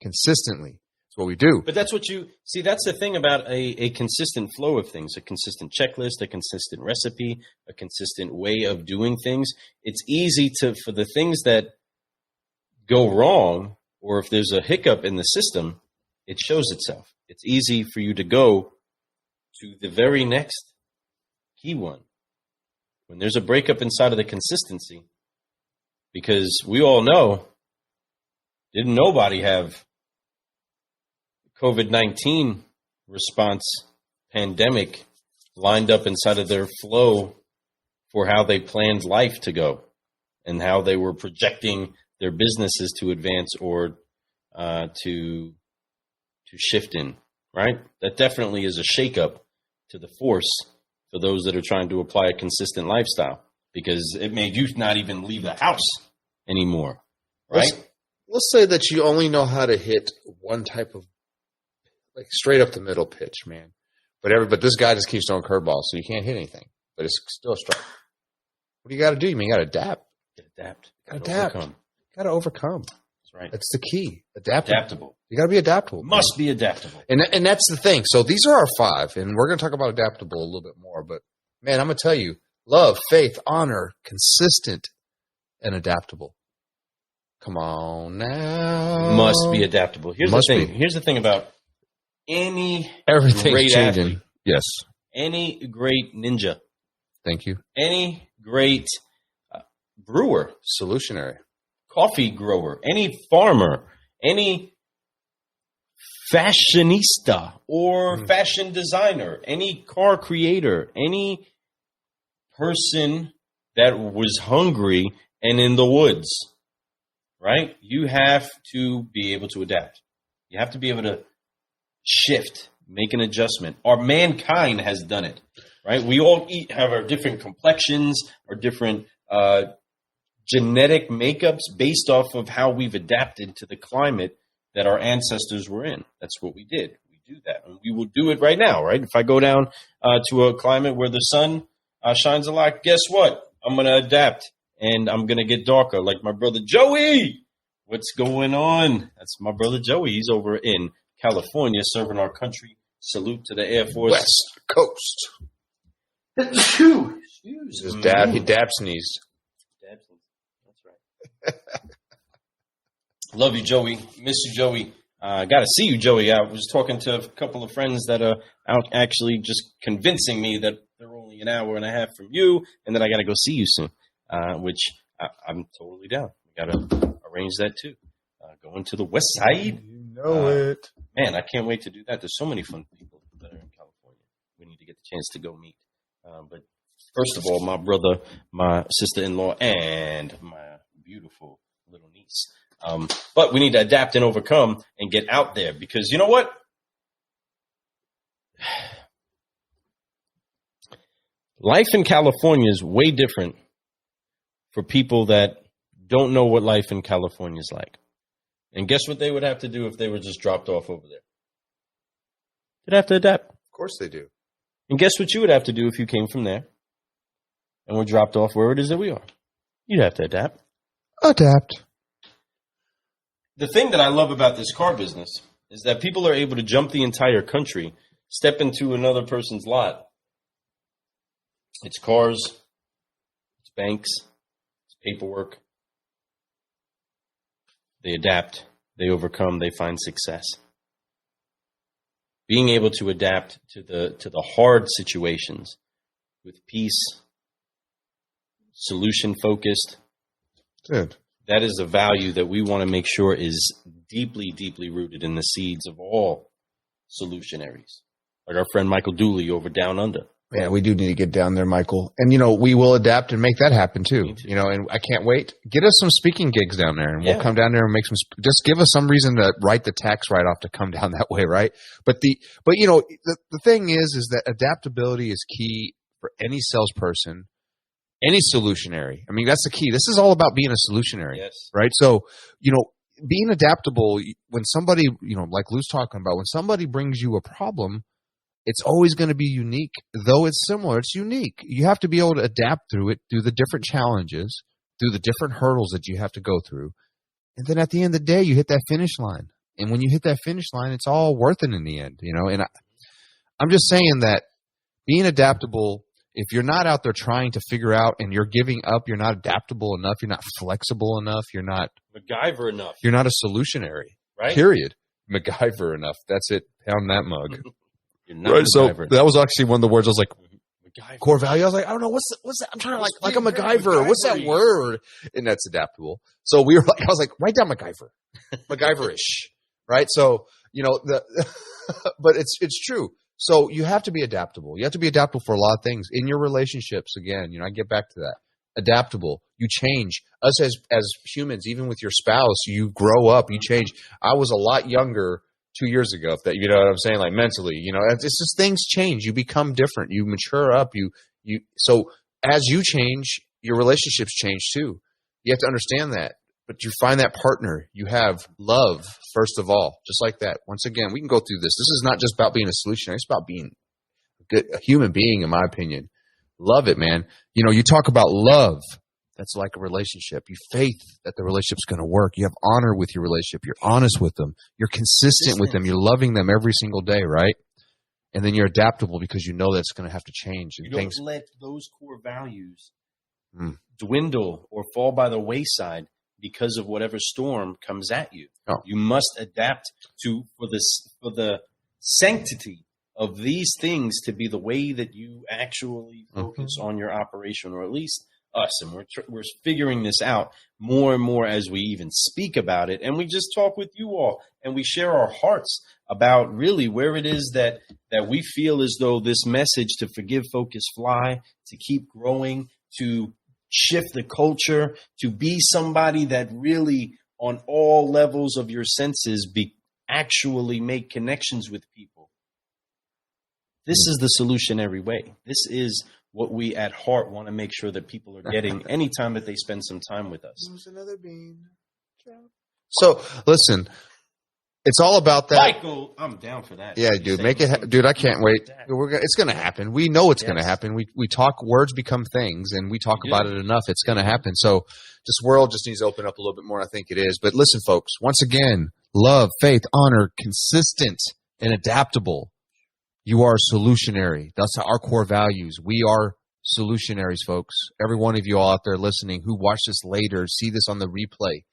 Consistently. That's what we do. But that's what you see. That's the thing about a consistent flow of things, a consistent checklist, a consistent recipe, a consistent way of doing things. It's easy for the things that go wrong, or if there's a hiccup in the system, it shows itself. It's easy for you to go to the very next key one when there's a breakup inside of the consistency, because we all know, didn't nobody have COVID-19 response pandemic lined up inside of their flow for how they planned life to go and how they were projecting their businesses to advance or to shift in, right? That definitely is a shakeup to the force for those that are trying to apply a consistent lifestyle. because it made you not even leave the house anymore, right? Let's say that you only know how to hit one type of, like, straight up the middle pitch, man. But this guy just keeps throwing curveballs, so you can't hit anything. But it's still a strike. What do you got to do? You got to adapt. Got to overcome. That's right. That's the key. Adaptable. You got to be adaptable. Must be adaptable. And that's the thing. So these are our 5, and we're going to talk about adaptable a little bit more. But, man, I'm going to tell you, love, faith, honor, consistent, and adaptable. Come on now. Must be adaptable. Here's the thing about everything's great changing. Athlete, yes. any great ninja. Thank you. Any great brewer. Solutionary. Coffee grower. Any farmer. Any fashionista or fashion designer. Any car creator. Any person that was hungry and in the woods. Right? You have to be able to adapt. You have to be able to shift, make an adjustment. Our mankind has done it, right? We all have our different complexions, our different genetic makeups based off of how we've adapted to the climate that our ancestors were in. That's what we did. We do that. And we will do it right now, right? If I go down to a climate where the sun shines a lot, guess what? I'm going to adapt. And I'm going to get darker like my brother Joey. What's going on? That's my brother Joey. He's over in California serving our country. Salute to the Air Force. West Coast. His dad, he dab sneezed. That's right. Love you, Joey. Miss you, Joey. Got to see you, Joey. I was talking to a couple of friends that are out actually just convincing me that they're only an hour and a half from you and that I got to go see you soon. Which I'm totally down. We got to arrange that too. Going to the West Side. You know it. Man, I can't wait to do that. There's so many fun people that are in California. We need to get the chance to go meet. But first of all, my brother, my sister-in-law, and my beautiful little niece. But we need to adapt and overcome and get out there because you know what? Life in California is way different for people that don't know what life in California is like. And guess what they would have to do if they were just dropped off over there? They'd have to adapt. Of course they do. And guess what you would have to do if you came from there and were dropped off where it is that we are? You'd have to adapt. Adapt. The thing that I love about this car business is that people are able to jump the entire country, step into another person's lot. It's cars, it's banks, paperwork. They adapt, they overcome, they find success. Being able to adapt to the hard situations with peace, solution focused. Good. That is a value that we want to make sure is deeply, deeply rooted in the seeds of all solutionaries. Like our friend Michael Dooley over Down Under. Man, we do need to get down there, Michael. And, we will adapt and make that happen, too. And I can't wait. Get us some speaking gigs down there, and we'll come down there and make some – just give us some reason to write the tax write-off to come down that way, right? But the thing is that adaptability is key for any salesperson, any solutionary. I mean, that's the key. This is all about being a solutionary, right? So, being adaptable, when somebody, like Lou's talking about, when somebody brings you a problem – it's always going to be unique. Though it's similar, it's unique. You have to be able to adapt through it, through the different challenges, through the different hurdles that you have to go through. And then at the end of the day, you hit that finish line. And when you hit that finish line, it's all worth it in the end, And I'm just saying that being adaptable, if you're not out there trying to figure out and you're giving up, you're not adaptable enough, you're not flexible enough, you're not MacGyver enough. You're not a solutionary. Right? Period. MacGyver enough. That's it. Pound that mug. Right, so that was actually one of the words I was like, MacGyver. Core value. I was like, I don't know, what's that? I'm trying to like a MacGyver. What's that word? And that's adaptable. So we were like, I was like, write down MacGyver, MacGyver-ish, right? So but it's true. So you have to be adaptable. You have to be adaptable for a lot of things in your relationships. Again, I get back to that. Adaptable. You change. Us as humans, even with your spouse, you grow up. You change. I was a lot younger 2 years ago, if that, you know what I'm saying? Like mentally, it's just things change. You become different. You mature up. So as you change, your relationships change too. You have to understand that. But you find that partner. You have love, first of all, just like that. Once again, we can go through this. This is not just about being a solutionary. It's about being a human being, in my opinion. Love it, man. You know, you talk about love. That's like a relationship. You faith that the relationship's going to work. You have honor with your relationship. You're honest with them. You're consistent with them. You're loving them every single day, right? And then you're adaptable because you know that's going to have to change. And you don't let those core values dwindle or fall by the wayside because of whatever storm comes at you. Oh. You must adapt for the sanctity of these things to be the way that you actually focus on your operation, or at least us. And we're figuring this out more and more as we even speak about it. And we just talk with you all and we share our hearts about really where it is that we feel as though this message to forgive, focus, fly, to keep growing, to shift the culture, to be somebody that really on all levels of your senses actually make connections with people. This is the solutionary way. This is what we at heart want to make sure that people are getting anytime that they spend some time with us. There's another bean. So listen, it's all about that. Michael, I'm down for that. Yeah, dude, make it, dude. I can't wait. It's going to happen. We know it's going to happen. We talk. Words become things, and we talk about it enough. It's going to happen. So this world just needs to open up a little bit more. I think it is. But listen, folks. Once again, love, faith, honor, consistent, and adaptable. You are solutionary. That's our core values. We are solutionaries, folks. Every one of you all out there listening who watch this later, see this on the replay.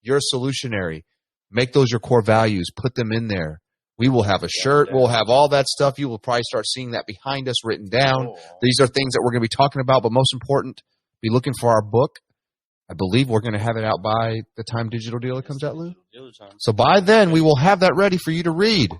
You're a solutionary. Make those your core values. Put them in there. We will have a shirt. We'll have all that stuff. You will probably start seeing that behind us written down. These are things that we're going to be talking about, but most important, be looking for our book. I believe we're going to have it out by the time Digital Dealer comes out, Lou. So by then, we will have that ready for you to read.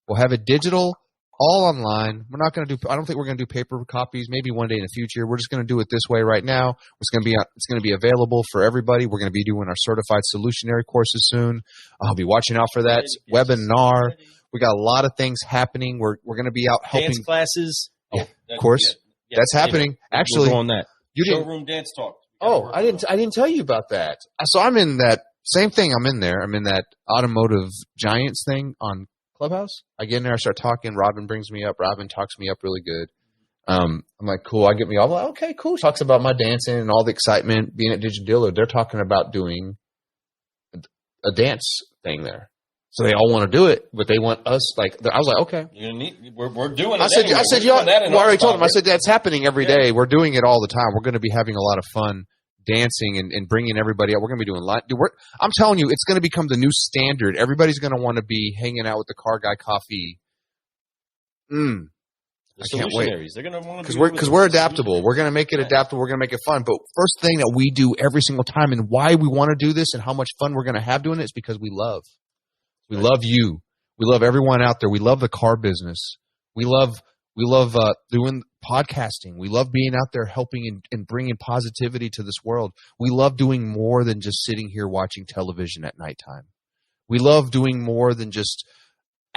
We'll have it digital, all online. We're not going to do. I don't think we're going to do paper copies. Maybe one day in the future. We're just going to do it this way right now. It's going to be available for everybody. We're going to be doing our certified solutionary courses soon. I'll be watching out for that webinar. We got a lot of things happening. We're going to be out helping dance classes. Yeah, of course, that's happening. Actually, on that showroom dance talk. Oh, I didn't tell you about that. So I'm in that same thing. I'm in there. I'm in that automotive giants thing on Clubhouse. I get in there, I start talking. Robin brings me up. Robin talks me up really good. I'm like, cool. I get me all like, okay, cool. Talks about my dancing and all the excitement being at Digital Dealer. They're talking about doing a dance thing there. So they all want to do it, but they want us like. I was like, okay, we're doing it. I said, y'all. I already told them. I said that's happening every day. We're doing it all the time. We're going to be having a lot of fun dancing and bringing everybody out. We're going to be doing live. I'm telling you, it's going to become the new standard. Everybody's going to want to be hanging out with the Car Guy coffee. I can't wait. They're going to want to because we're adaptable. We're going to make it adaptable. We're going to make it fun. But first thing that we do every single time, and why we want to do this, and how much fun we're going to have doing it, is because we love. We love you. We love everyone out there. We love the car business. We love doing podcasting. We love being out there helping and bringing positivity to this world. We love doing more than just sitting here watching television at nighttime. We love doing more than just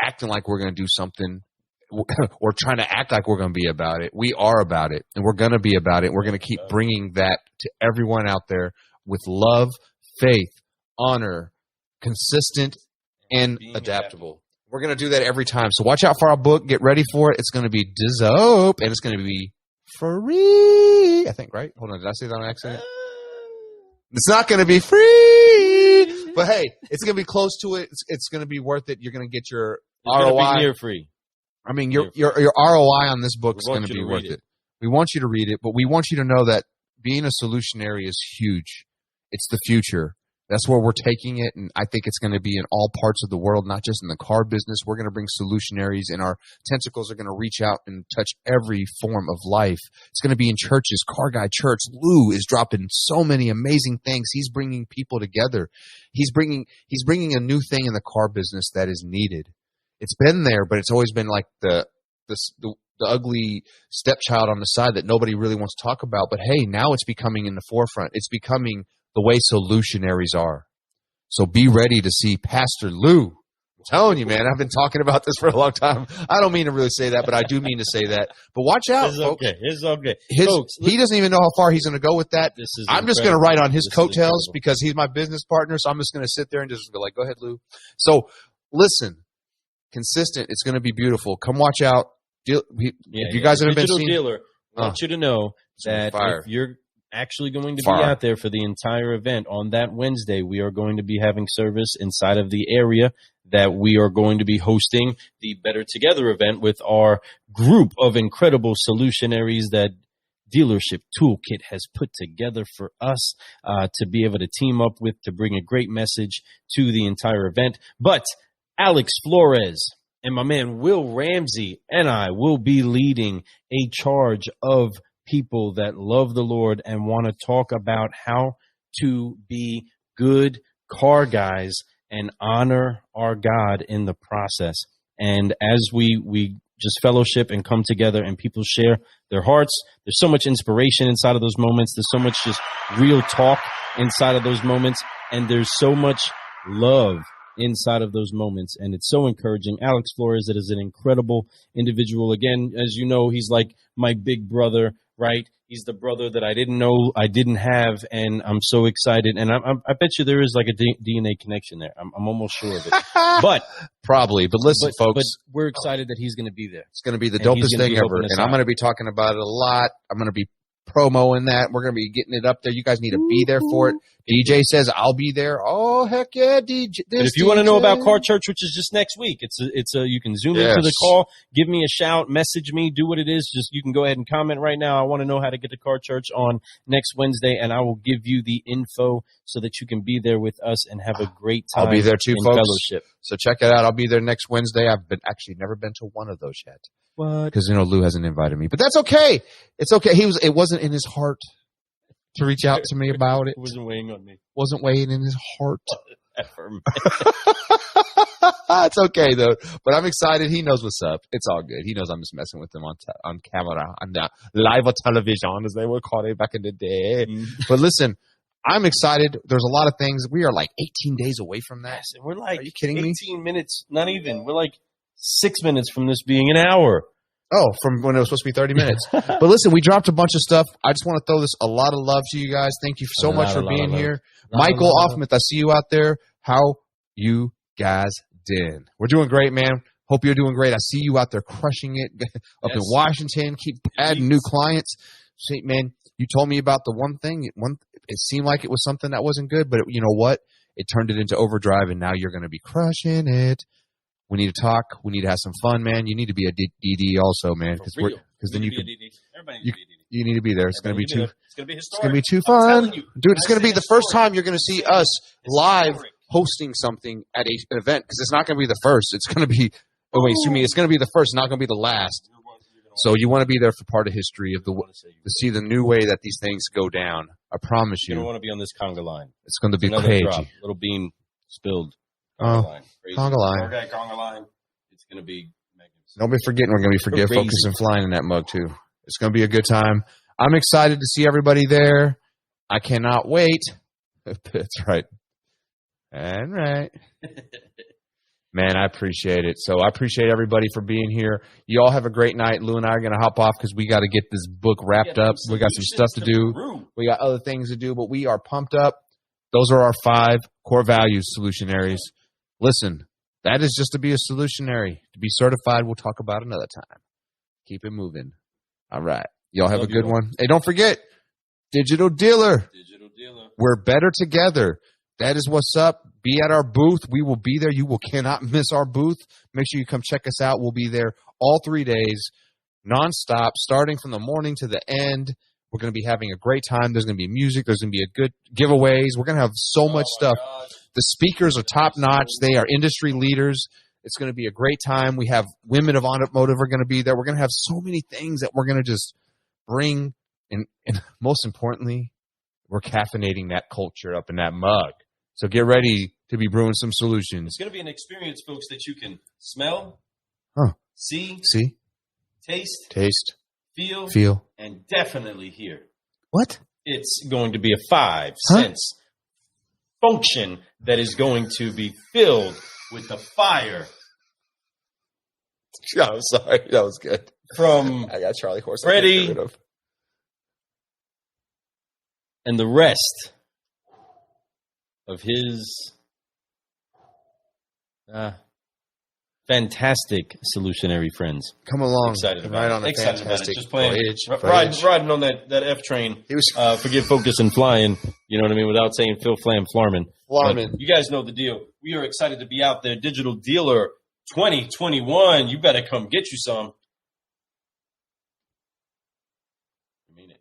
acting like we're going to do something or trying to act like we're going to be about it. We are about it, and we're going to be about it. We're going to keep bringing that to everyone out there with love, faith, honor, consistent, and adaptable. We're going to do that every time. So watch out for our book. Get ready for it. It's going to be dope, and it's going to be free. I think, right? Hold on. Did I say that on accident? It's not going to be free, but hey, it's going to be close to it. It's going to be worth it. You're going to get your ROI. Near free. I mean, your ROI on this book is going to be worth it. We want you to read it, but we want you to know that being a solutionary is huge. It's the future. That's where we're taking it, and I think it's going to be in all parts of the world, not just in the car business. We're going to bring solutionaries, and our tentacles are going to reach out and touch every form of life. It's going to be in churches, Car Guy Church. Lou is dropping so many amazing things. He's bringing people together. He's bringing a new thing in the car business that is needed. It's been there, but it's always been like the ugly stepchild on the side that nobody really wants to talk about. But hey, now it's becoming in the forefront. It's becoming the way solutionaries are. So be ready to see Pastor Lou telling you, man, I've been talking about this for a long time. I don't mean to really say that, but I do mean to say that. But watch out, folks. It's okay. Folks, he doesn't even know how far he's going to go with that. I'm just going to ride on his coattails because he's my business partner. So I'm just going to sit there and just be like, go ahead, Lou. So listen, consistent. It's going to be beautiful. Come watch out. If you guys haven't been seeing, dealer, I want you to know that if you're actually going to be out there for the entire event on that Wednesday, we are going to be having service inside of the area that we are going to be hosting the Better Together event with our group of incredible solutionaries that Dealership Toolkit has put together for us to be able to team up with to bring a great message to the entire event. But Alex Flores and my man Will Ramsey and I will be leading a charge of people that love the Lord and want to talk about how to be good car guys and honor our God in the process. And as we just fellowship and come together and people share their hearts, there's so much inspiration inside of those moments. There's so much just real talk inside of those moments. And there's so much love inside of those moments. And it's so encouraging. Alex Flores, that is an incredible individual. Again, as you know, he's like my big brother, right? He's the brother that I didn't know I didn't have, and I'm so excited. And I bet you there is like a DNA connection there. I'm almost sure of it. But probably. But listen, folks. But we're excited that he's going to be there. It's going to be the dopest thing ever. And I'm going to be talking about it a lot. I'm going to be promoing that. We're going to be getting it up there. You guys need to be there for it. DJ says I'll be there. Oh, heck yeah, DJ. And if you want to know about Car Church, which is just next week, it's a you can zoom into the call, give me a shout, message me, do what it is. Just you can go ahead and comment right now. I want to know how to get to Car Church on next Wednesday, and I will give you the info so that you can be there with us and have a great time. I'll be there too, folks. Fellowship. So check it out. I'll be there next Wednesday. I've never been to one of those yet. What? Because Lou hasn't invited me, but that's okay. It's okay. It wasn't in his heart to reach out to me about it. It wasn't weighing on me. Wasn't weighing in his heart. It's okay though. But I'm excited. He knows what's up. It's all good. He knows I'm just messing with him on camera, on live television, as they would call it back in the day. But listen, I'm excited. There's a lot of things. We are like 18 days away from that. Yes, and we're like, are you kidding 18 me? 18 minutes, not even. We're like 6 minutes from this being an hour. Oh, from when it was supposed to be 30 minutes. But listen, we dropped a bunch of stuff. I just want to throw a lot of love to you guys. Thank you so much for being here. Michael Offmuth, I see you out there. How you guys doing? We're doing great, man. Hope you're doing great. I see you out there crushing it up in Washington. Keep adding new clients. See, man, you told me about the one thing. It seemed like it was something that wasn't good, but you know what? It turned it into overdrive, and now you're going to be crushing it. We need to talk. We need to have some fun, man. You need to be a DD also, man, because then you can. You need to be there. It's going to be too. It's going to be historic. It's going to be too fun, dude. It's going to be the first time you're going to see us live hosting something at an event, because it's not going to be the first. It's going to be. Oh wait, excuse me. It's going to be the first, not going to be the last. So you want to be there for part of history of to see the new way that these things go down. I promise you. You don't want to be on this conga line. It's going to be crazy. Little beam spilled. Conga line. Okay, conga line. It's going to be magnificent. Don't be forgetting we're going to be focused and flying in that mug too. It's going to be a good time. I'm excited to see everybody there. I cannot wait. That's right. And right. Man, I appreciate it. So I appreciate everybody for being here. You all have a great night. Lou and I are going to hop off because we got to get this book wrapped up. We got some stuff to do. We got other things to do, but we are pumped up. Those are our 5 core values, solutionaries. Listen, that is just to be a solutionary. To be certified, we'll talk about another time. Keep it moving. All right. Y'all have a good one. Hey, don't forget, Digital Dealer. We're better together. That is what's up. Be at our booth. We will be there. You cannot miss our booth. Make sure you come check us out. We'll be there all 3 days, nonstop, starting from the morning to the end. We're going to be having a great time. There's going to be music. There's going to be a good giveaways. We're going to have so much stuff. Gosh. The speakers are top-notch. They are industry leaders. It's going to be a great time. We have women of automotive are going to be there. We're going to have so many things that we're going to just bring. And most importantly, we're caffeinating that culture up in that mug. So get ready to be brewing some solutions. It's going to be an experience, folks, that you can smell, see, taste, feel, and definitely hear. What? It's going to be a 5 sense function that is going to be filled with the fire. Yeah, I'm sorry. That was good. From I got Charlie Horse. Freddie and the rest of his fantastic solutionary friends. Come along. Excited about right it. On a excited fantastic about it. Just playing, voyage. riding on that F train. He was forget focus and flying, you know what I mean, without saying Phil Flam Flarman. Flarman. You guys know the deal. We are excited to be out there. Digital Dealer 2021. You better come get you some. I mean it.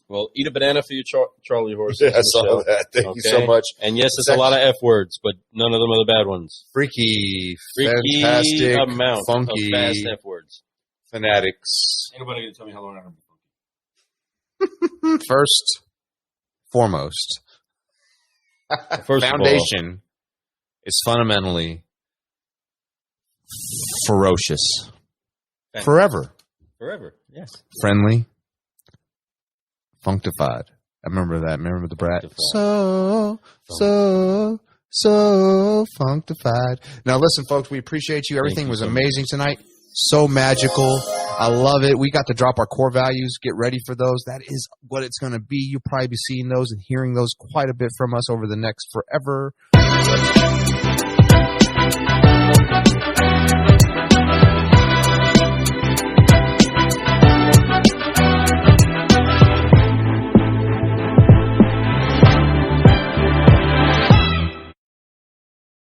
Well, eat a banana for your Charlie horse. Yeah, I saw that. Thank you so much. And yes, it's a lot of F words, but none of them are the bad ones. Freaky fantastic, amount funky, of fast F words. Fanatics. Ain't nobody gonna tell me how long I have to be First, foremost, First foundation is fundamentally ferocious. Forever. Forever, yes. Friendly. Functified. I remember that. Remember the brat? So functified. Now, listen, folks, we appreciate you. Everything was amazing tonight. So magical. I love it. We got to drop our core values. Get ready for those. That is what it's going to be. You'll probably be seeing those and hearing those quite a bit from us over the next forever.